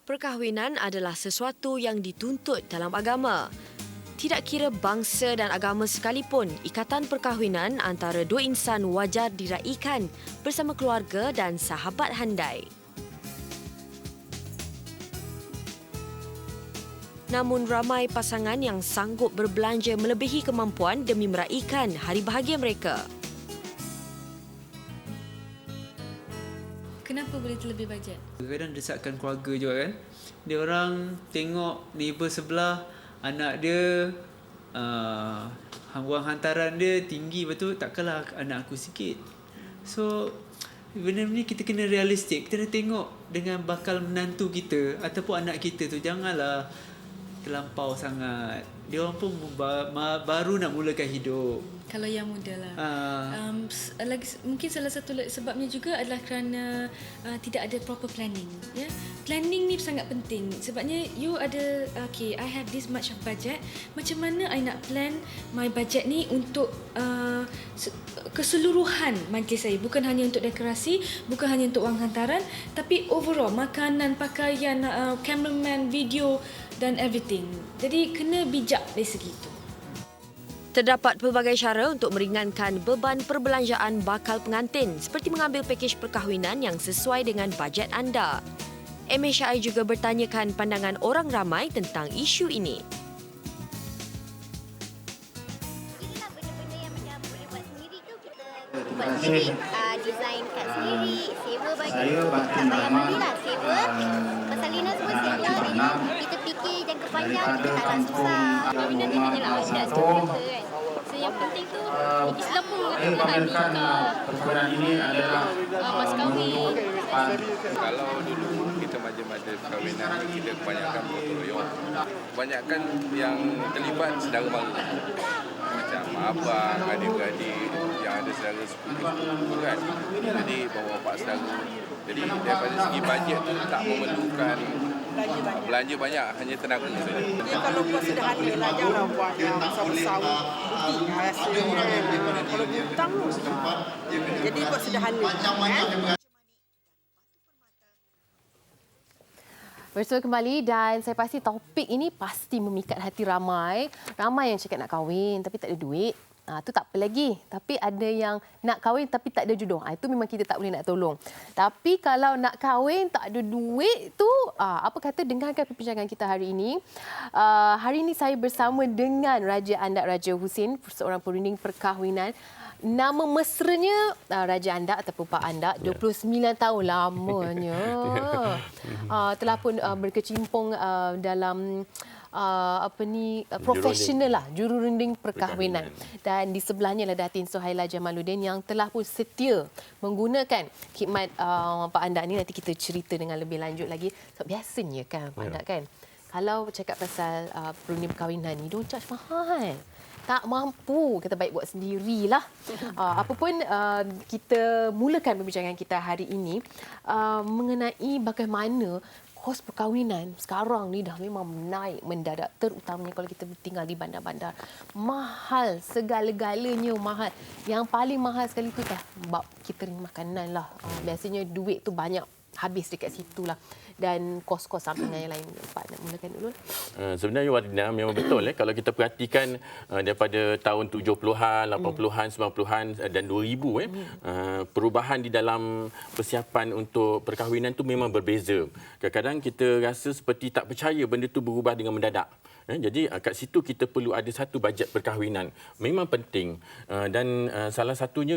Perkahwinan adalah sesuatu yang dituntut dalam agama. Tidak kira bangsa dan agama sekalipun, ikatan perkahwinan antara dua insan wajar diraikan bersama keluarga dan sahabat handai. Namun ramai pasangan yang sanggup berbelanja melebihi kemampuan demi meraikan hari bahagia mereka. Kenapa boleh terlebih bajet? Kadang desakkan keluarga juga kan. Dia orang tengok neighbor sebelah, anak dia wang hantaran dia tinggi, betul takkanlah anak aku sikit. So benda ni kita kena realistik. Kita kena tengok dengan bakal menantu kita ataupun anak kita tu, janganlah terlampau sangat. Dia orang pun baru nak mulakan hidup. Kalau yang muda lah. Mungkin salah satu sebabnya juga adalah kerana tidak ada proper planning. Ya? Planning ni sangat penting. Sebabnya you ada, okay, I have this much of budget. Macam mana I nak plan my budget ni untuk keseluruhan majlis saya. Bukan hanya untuk dekorasi, bukan hanya untuk wang hantaran, tapi overall, makanan, pakaian, cameraman, video dan everything. Jadi kena bijak dari segi itu. Terdapat pelbagai cara untuk meringankan beban perbelanjaan bakal pengantin seperti mengambil pakej perkahwinan yang sesuai dengan bajet anda. MHI juga bertanyakan pandangan orang ramai tentang isu ini. Inilah benda-benda yang macam boleh buat sendiri tu kita buat sendiri. Design kat sendiri, sewa baju, tak payah belilah, sewa. Pasal Lina semua sewa, kita fikir jangka panjang, kita taklah susah. Perkahwinan ni hanyalah adat sebenarnya kan. So yang penting tu, Islam pun mengatakan nikah, perkahwinan ini adalah mas kahwin. Kalau dulu kita majlis-majlis perkahwinan, kita kebanyakan bergotong royong. Kebanyakan yang terlibat saudara mara. Macam abang, adik-beradik yang ada saudara sepupu kan. Jadi bawa-bapak saudara. Jadi daripada segi bajet tu tak memerlukan belanja banyak, hanya tenaga saja. Ya, kalau buat sederhana lah, janganlah buat yang besar-besar. Rasanya kalau hutang tu. Jadi buat sederhana. Bersua kembali dan saya pasti topik ini pasti memikat hati ramai. Ramai yang cakap nak kahwin tapi tak ada duit. Itu tak apa lagi. Tapi ada yang nak kahwin tapi tak ada jodoh. Itu memang kita tak boleh nak tolong. Tapi kalau nak kahwin tak ada duit tu, apa kata dengarkan perbincangan kita hari ini. Hari ini saya bersama dengan Raja Andak Raja Husin, seorang perunding perkahwinan. Nama mesranya Raja Andak ataupun Pak Andak, 29 tahun lamanya. Telah pun berkecimpung dalam profesional lah, jururunding perkahwinan. Dan di sebelahnya ada Datin Suhaila Jamaluddin yang telah pun setia menggunakan khidmat Pak Andak ni. Nanti kita cerita dengan lebih lanjut lagi. So, biasanya kan Pak Andak kan, kalau cakap pasal perunding perkahwinan ni, dia charge mahal. Tak mampu, kita baik buat sendirilah. Apapun kita mulakan perbincangan kita hari ini mengenai bagaimana kos perkahwinan sekarang ni dah memang naik mendadak, terutamanya kalau kita tinggal di bandar-bandar. Mahal, segala-galanya mahal. Yang paling mahal sekali tu dah bab catering makanan lah. Biasanya duit tu banyak habis dekat situ lah. Dan kos-kos sampingan yang lain. Pak nak mulakan dulu. Sebenarnya Wardina memang betul. Kalau kita perhatikan daripada tahun 70-an, 80-an, 90-an dan 2000, perubahan di dalam persiapan untuk perkahwinan tu memang berbeza. Kadang-kadang kita rasa seperti tak percaya benda tu berubah dengan mendadak. Jadi kat situ kita perlu ada satu bajet perkahwinan. Memang penting. Dan salah satunya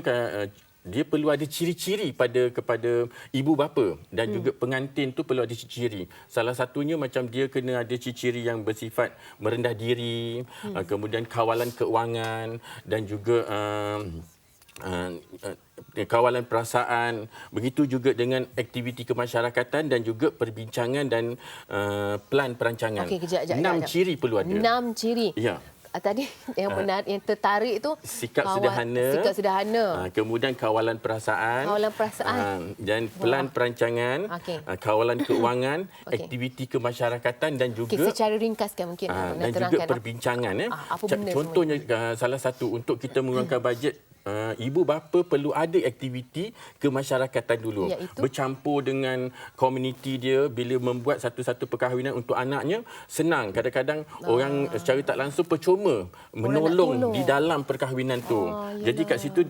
dia perlu ada ciri-ciri kepada ibu bapa dan juga pengantin tu perlu ada ciri-ciri. Salah satunya macam dia kena ada ciri-ciri yang bersifat merendah diri, kemudian kawalan keuangan dan juga kawalan perasaan. Begitu juga dengan aktiviti kemasyarakatan dan juga perbincangan dan plan perancangan. Okey, kejap. 6 ciri perlu ada. 6 ciri. Ya. Tadi yang benar, yang tertarik tu sikap sederhana, kemudian kawalan perasaan, dan pelan perancangan, kawalan keuangan, aktiviti kemasyarakatan dan juga secara ringkaskan mungkin dan juga perbincangan. Contohnya salah satu untuk kita mengurangkan bajet ibu bapa perlu ada aktiviti kemasyarakatan dulu. Iaitu? Bercampur dengan komuniti dia bila membuat satu-satu perkahwinan untuk anaknya, senang. Kadang-kadang orang secara tak langsung percuma menolong di dalam perkahwinan tu. Jadi kat situ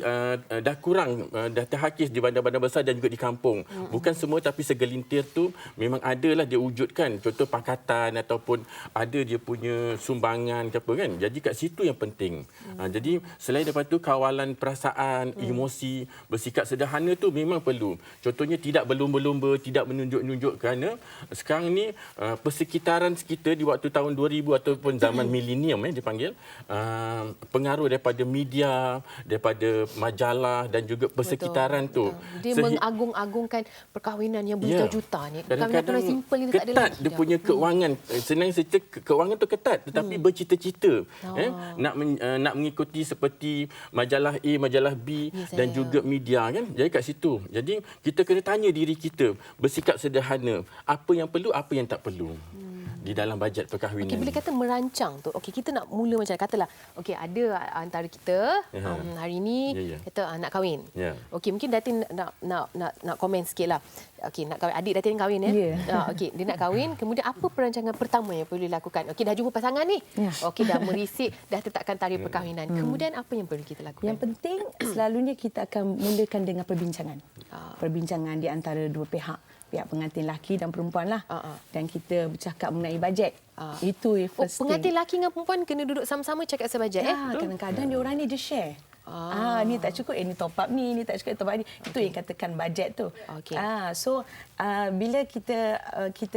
dah kurang, dah terhakis di bandar-bandar besar dan juga di kampung. Bukan semua tapi segelintir tu memang adalah dia wujudkan. Contoh pakatan ataupun ada dia punya sumbangan ke apa kan. Jadi kat situ yang penting. Jadi selain daripada tu kawalan perasaan, emosi, bersikap sederhana tu memang perlu. Contohnya tidak berlumba-lumba, tidak menunjuk-nunjuk kerana sekarang ni persekitaran kita di waktu tahun 2000 ataupun zaman milenium dipanggil, pengaruh daripada media, daripada majalah dan juga persekitaran tu. Dia mengagung-agungkan perkahwinan yang berjuta-juta ni. Perkahwinan simple ni tak ada ketat lagi. dia punya keuangan. Senang cerita keuangan tu ketat tetapi bercita-cita nak mengikuti seperti majalah A, majalah B dan juga media kan. Jadi kat situ. Jadi kita kena tanya diri kita, bersikap sederhana, apa yang perlu, apa yang tak perlu. Di dalam bajet perkahwinan. Okey, bila kata merancang tu, okey kita nak mula macam katalah, okey ada antara kita hari ini kata nak kahwin. Okey, mungkin Datin nak komen sikitlah. Okey, nak kahwin, adik Datin kahwin okey, dia nak kahwin, kemudian apa perancangan pertama yang perlu dilakukan? Okey, dah jumpa pasangan ni. Okey, dah merisik, dah tetapkan tarikh perkahwinan. Kemudian apa yang perlu kita lakukan? Yang penting selalunya kita akan mulakan dengan perbincangan. Perbincangan di antara dua pihak pengantin lelaki dan perempuan lah. Dan kita bercakap mengenai bajet. Itu first thing. Pengantin lelaki dengan perempuan kena duduk sama-sama cakap pasal bajet. Kadang-kadang dia orang ni dia share. Ni tak cukup, ni top up ni tak cukup top up ni. Itu yang katakan bajet tu. So bila kita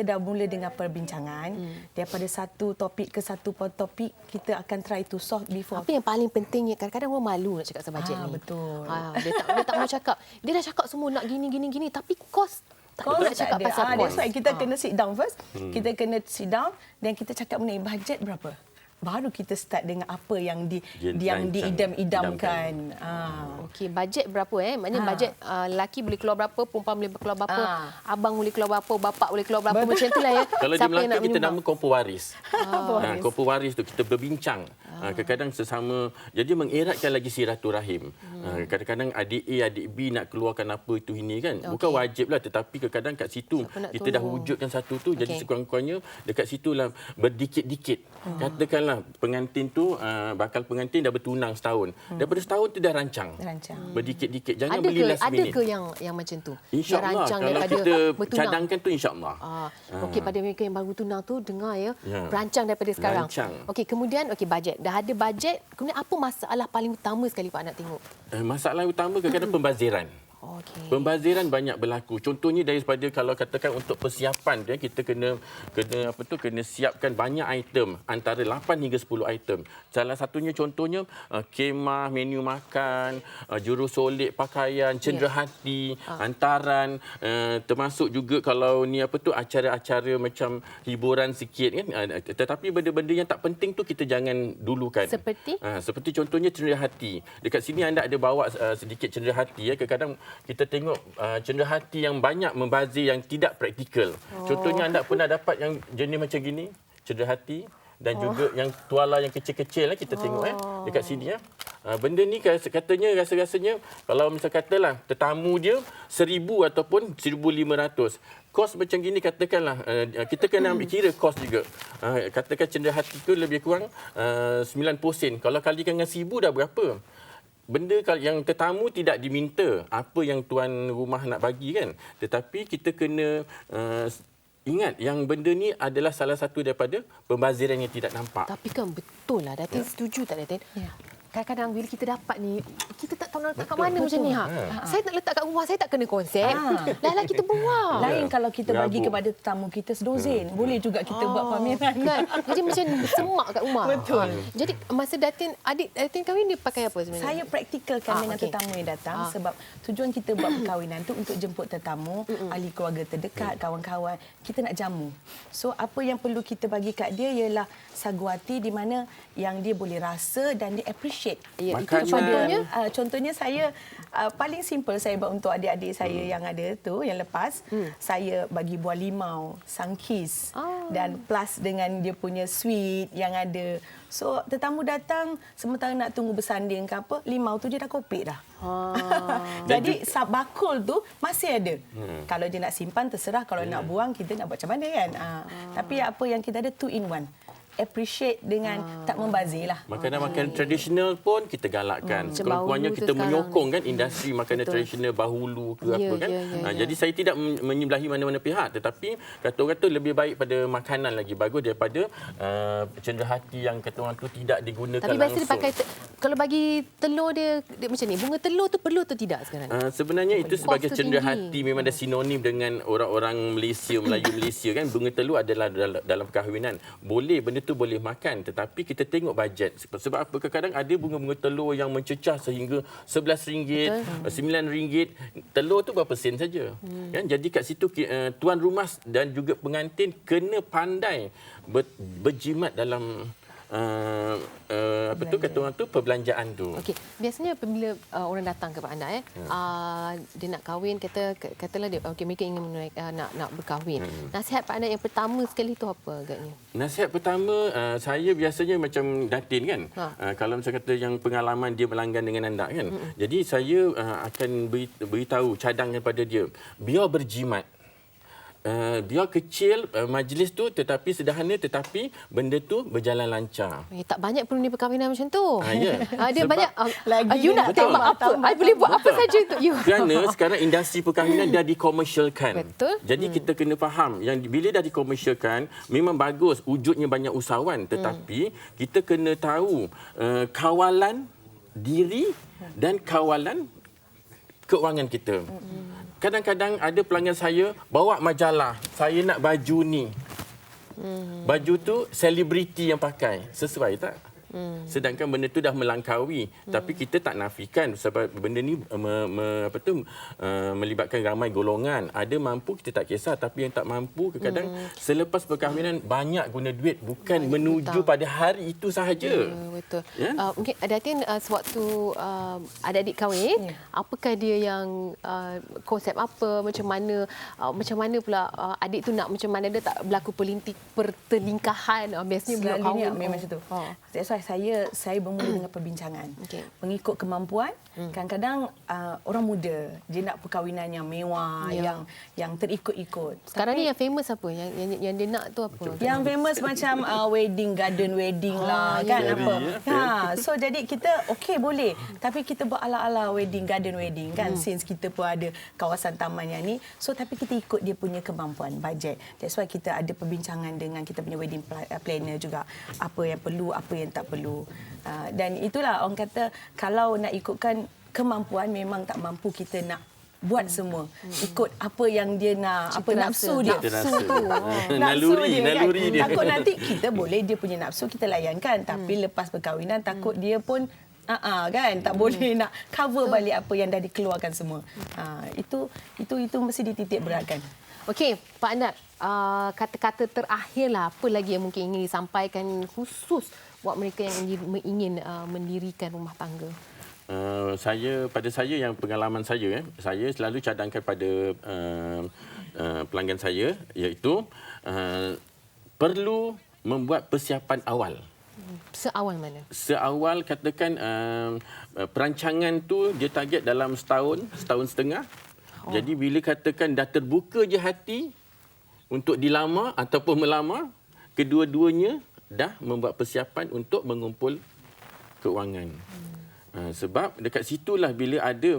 dah mula dengan perbincangan, daripada satu topik ke satu topik, kita akan try to solve before. Apa yang paling penting, kadang-kadang orang malu nak cakap pasal bajet ni. Betul. Dia tak mau cakap. Dia dah cakap semua nak gini tapi kos tak nak cakap pasal kos. That's why kita kena sit down first. Kita kena sit down dan kita cakap mengenai bajet berapa. Baru kita start dengan apa yang diidam-idamkan. Okey, bajet berapa Maknanya bajet lelaki boleh keluar berapa, perempuan boleh keluar berapa, abang boleh keluar berapa, bapa boleh keluar berapa, macam itulah ya. Kalau di Melaka kita nama kompor waris. Kompor waris tu kita berbincang. Kadang-kadang sesama, jadi mengeratkan lagi silaturahim. Kadang-kadang adik A, adik B nak keluarkan apa itu ini kan. Bukan wajiblah tetapi kadang-kadang kat situ kita dah wujudkan satu tu, jadi sekurang-kurangnya dekat situlah berdikit-dikit. Katakanlah pengantin tu, bakal pengantin dah bertunang setahun. Daripada setahun tu dah rancang. Berdikit-dikit. Jangan beli last minute. Ada ke yang macam tu? InsyaAllah. Kalau kita cadangkan tu insyaAllah. Okey, pada mereka yang baru tunang tu dengar rancang daripada sekarang. Okey, kemudian bajet. Dah ada bajet, kemudian apa masalah paling utama sekali Pak nak tengok? Masalah utama kadang-kadang pembaziran. Pembaziran banyak berlaku. Contohnya daripada kalau katakan untuk persiapan dia, kita kena siapkan banyak item, antara 8 hingga 10 item. Salah satunya contohnya kemah, menu makan, jurusolek pakaian, cenderahati, hantaran, termasuk juga kalau ni acara-acara macam hiburan sikit kan. Tetapi benda-benda yang tak penting tu kita jangan dulukan. Seperti contohnya cenderahati. Dekat sini anda ada bawa sedikit cenderahati kadang-kadang kita tengok cenderahati yang banyak membazir yang tidak praktikal. Contohnya anda pernah dapat yang jenis macam gini, cenderahati dan juga yang tuala yang kecil-kecil kita tengok dekat sini benda ni katanya rasa-rasanya kalau misal katalah tetamu dia 1,000 ataupun 1,500. Kos macam gini katakanlah kita kena ambil kira kos juga. Katakan cenderahati tu lebih kurang 90 sen. Kalau kalikan dengan 1,000 dah berapa? Benda yang tetamu tidak diminta apa yang tuan rumah nak bagi kan, tetapi kita kena ingat yang benda ni adalah salah satu daripada pembaziran yang tidak nampak. Tapi kan betul lah, Datin setuju tak Datin? Kadang-kadang bila kita dapat ni, kita tak tahu nak letak kat mana macam ni. Saya nak letak kat rumah, saya tak kena konsep. Lah kita buang. Lain kalau kita bagi kepada tetamu kita sedozen. Boleh juga kita buat pameran. Kan? Jadi macam semak kat rumah. Betul. Jadi masa adik Datin kahwin, dia pakai apa sebenarnya? Saya praktikalkan dengan tetamu yang datang sebab tujuan kita buat perkahwinan tu untuk jemput tetamu, ahli keluarga terdekat, kawan-kawan. Kita nak jamu. So apa yang perlu kita bagi kat dia ialah sagu hati di mana yang dia boleh rasa dan dia appreciate appreciate. Ya, itu Makanan. contohnya. Contohnya saya paling simple saya buat untuk adik-adik saya yang ada tu yang lepas, saya bagi buah limau, sangkis dan plus dengan dia punya sweet yang ada. So tetamu datang sementara nak tunggu bersanding ke apa, limau tu dia dah kopek dah. Jadi bakul tu masih ada. Kalau dia nak simpan terserah, kalau nak buang kita nak buat macam mana kan. Tapi apa yang kita ada 2 in 1. Appreciate dengan tak membazir lah. Makanan-makanan tradisional pun kita galakkan. Kurang-kurangnya kita menyokong kan industri makanan tradisional bahulu ke apa kan. Jadi saya tidak menyebelahi mana-mana pihak, tetapi kata orang tu lebih baik pada makanan lagi bagus daripada cenderahati yang kata orang tu tidak digunakan Tapi langsung. biasa dipakai kalau bagi telur dia macam ni. Bunga telur tu perlu atau tidak sekarang? Sebenarnya itu sebagai Kos tu cenderahati tinggi. memang dah sinonim dengan orang-orang Malaysia, Melayu Malaysia kan. Bunga telur adalah dalam perkahwinan. Boleh benda tu boleh makan, tetapi kita tengok bajet. Sebab apa? Kadang-kadang ada bunga-bunga telur yang mencecah sehingga RM11, RM9. Telur tu berapa sen saja. Kan? Jadi kat situ tuan rumah dan juga pengantin kena pandai berjimat dalam apa tu kata orang tu perbelanjaan tu. Okey, biasanya apabila orang datang kepada anda dia nak kahwin, katalah dia okey mereka ingin nak berkahwin. Nasihat Pak Anak yang pertama sekali tu apa agaknya? Nasihat pertama, saya biasanya macam Datin kan. Kalau macam kata yang pengalaman dia berlanggan dengan anda kan. Jadi saya akan beritahu cadangan pada dia. Biar berjimat. Biar kecil majlis tu tetapi sederhana, tetapi benda tu berjalan lancar. Tak banyak perlu perkahwinan macam tu. Ya. Dia Sebab banyak lagi you nak betul. tambah apa? I boleh buat apa saja untuk you. Kerana sekarang industri perkahwinan dah dikomersialkan. Betul. Jadi kita kena faham yang bila dah dikomersialkan memang bagus wujudnya banyak usahawan, tetapi kita kena tahu kawalan diri dan kawalan keuangan kita. Kadang-kadang ada pelanggan saya bawa majalah, saya nak baju ni. Baju tu selebriti yang pakai, sesuai tak? Sedangkan benda tu dah melangkaui, tapi kita tak nafikan sebab benda ni melibatkan ramai golongan. Ada mampu kita tak kisah, tapi yang tak mampu kadang-kadang selepas perkahwinan banyak guna duit bukan menuju pada hari itu sahaja. Betul. Mungkin Datin sewaktu adik-adik kahwin, apakah dia yang konsep apa, macam mana pula adik tu nak macam mana, dia tak berlaku pertelingkahan biasanya bila Selalunya kahwin memang macam tu. That's why saya bermula dengan perbincangan. Mengikut kemampuan. Kadang-kadang orang muda dia nak perkahwinan yang mewah, yang terikut-ikut. Sekarang ni yang famous apa? Yang dia nak tu apa? Yang famous macam garden wedding lah kan apa. So jadi kita okey boleh, tapi kita buat ala-ala garden wedding kan, since kita pun ada kawasan taman yang ni. So tapi kita ikut dia punya kemampuan, bajet. That's why kita ada perbincangan dengan kita punya wedding planner juga, apa yang perlu, apa yang tak perlu. Dan itulah orang kata kalau nak ikutkan kemampuan, memang tak mampu kita nak buat semua ikut apa yang dia nak, apa nafsu dia. Nafsu tu. Naluri dia. Takut nanti kita boleh dia punya nafsu kita layankan, tapi lepas perkahwinan takut dia pun kan tak boleh nak cover balik apa yang dah dikeluarkan semua. Itu mesti dititik beratkan. Okey, Pak Anat, kata-kata terakhirlah, apa lagi yang mungkin ingin disampaikan khusus buat mereka yang ingin mendirikan rumah tangga? Pada saya yang pengalaman saya selalu cadangkan pada pelanggan saya, iaitu perlu membuat persiapan awal. Seawal mana? Seawal katakan perancangan tu dia target dalam setahun setengah. Jadi bila katakan dah terbuka je hati untuk dilamar ataupun melamar, kedua-duanya dah membuat persiapan untuk mengumpul keuangan. Sebab dekat situlah bila ada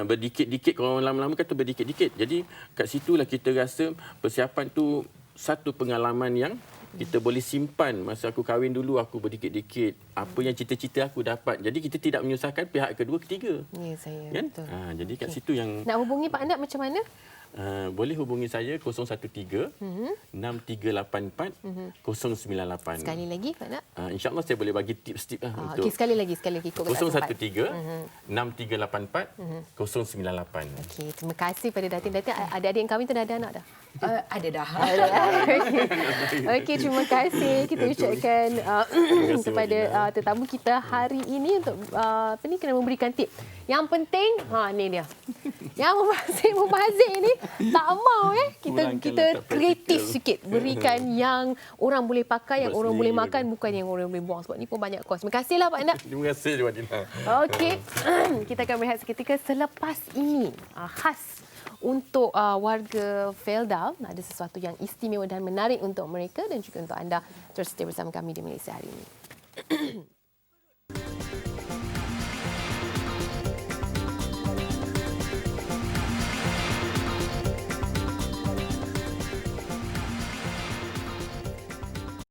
berdikit-dikit, kalau lama-lama kata berdikit-dikit. Jadi kat situlah kita rasa persiapan tu satu pengalaman yang kita boleh simpan. Masa aku kahwin dulu aku berdikit-dikit, apa yang cita-cita aku dapat. Jadi kita tidak menyusahkan pihak kedua, ketiga. Ya, saya kan? betul. Jadi kat situ yang nak hubungi Pak Anat macam mana? boleh hubungi saya 013 6384 098. Sekali lagi, Pak Nak. InsyaAllah saya boleh bagi tips-tips untuk Okey, sekali lagi ikut 013 6384 098. Okey, terima kasih pada Datin. Adik-adik yang kami tu dah ada anak dah? Ada dah. Okey, terima kasih kita ucapkan kepada tetamu kita hari ini untuk kena memberikan tip. Yang penting, ni dia. Yang membazir ni tak mau kita kreatif sikit, berikan yang orang boleh pakai, yang orang boleh makan, bukan yang orang boleh buang, sebab ni pun banyak kos. Terima kasihlah Pak Endak. Terima kasih Wadina. Okey, kita akan berehat seketika selepas ini. Khas untuk warga Felda, ada sesuatu yang istimewa dan menarik untuk mereka dan juga untuk anda. Terus stay bersama kami di Malaysia hari ini.